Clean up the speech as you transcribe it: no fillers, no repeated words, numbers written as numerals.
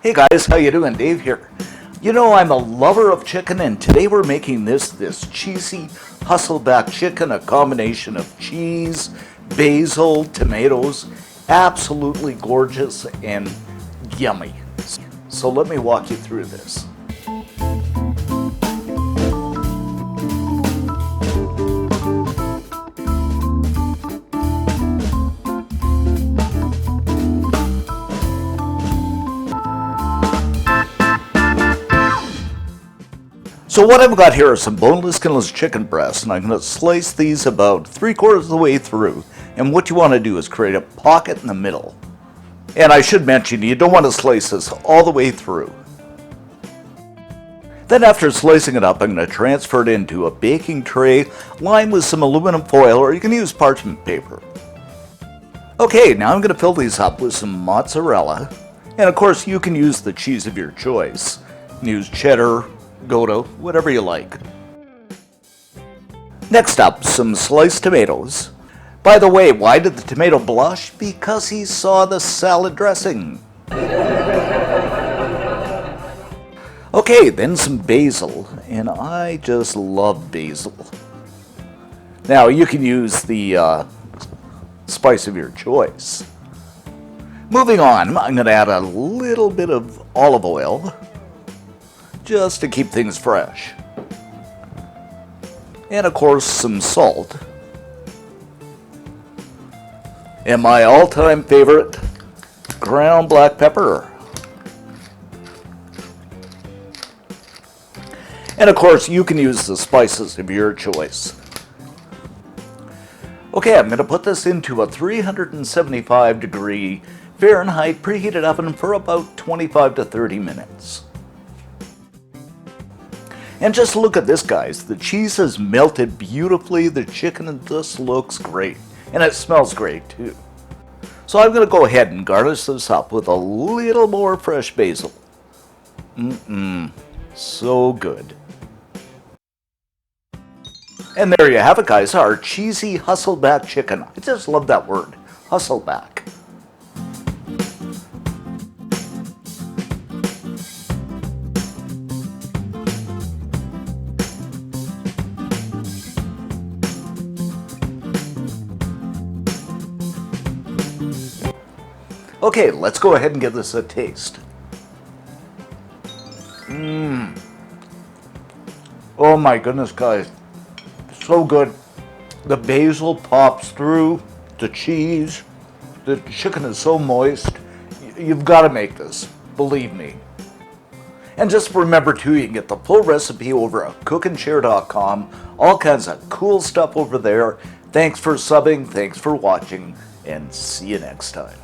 Hey guys, how you doing? Dave here. You know, I'm a lover of chicken, and today we're making this cheesy Hasselback chicken, a combination of cheese, basil, tomatoes, absolutely gorgeous and yummy. So let me walk you through this. So what I've got here are some boneless, skinless chicken breasts, and I'm going to slice these about 3/4 of the way through. And what you want to do is create a pocket in the middle. And I should mention, you don't want to slice this all the way through. Then after slicing it up, I'm going to transfer it into a baking tray lined with some aluminum foil, or you can use parchment paper. Okay, now I'm going to fill these up with some mozzarella. And of course, you can use the cheese of your choice. You can use cheddar, Gouda, whatever you like. Next up, some sliced tomatoes. By the way, why did the tomato blush? Because he saw the salad dressing. Okay, then some basil, and I just love basil. Now, you can use the spice of your choice. Moving on, I'm going to add a little bit of olive oil, just to keep things fresh. And of course, some salt. And my all-time favorite, ground black pepper. And of course, you can use the spices of your choice. Okay, I'm going to put this into a 375-degree Fahrenheit preheated oven for about 25 to 30 minutes. And just look at this, guys. The cheese has melted beautifully. The chicken just looks great. And it smells great, too. So I'm going to go ahead and garnish this up with a little more fresh basil. So good. And there you have it, guys. Our cheesy Hasselback chicken. I just love that word. Hasselback. Okay, let's go ahead and give this a taste. Oh my goodness, guys. So good. The basil pops through, the cheese, the chicken is so moist. You've got to make this, believe me. And just remember too, you can get the full recipe over at cookandshare.com. All kinds of cool stuff over there. Thanks for subbing, thanks for watching, and see you next time.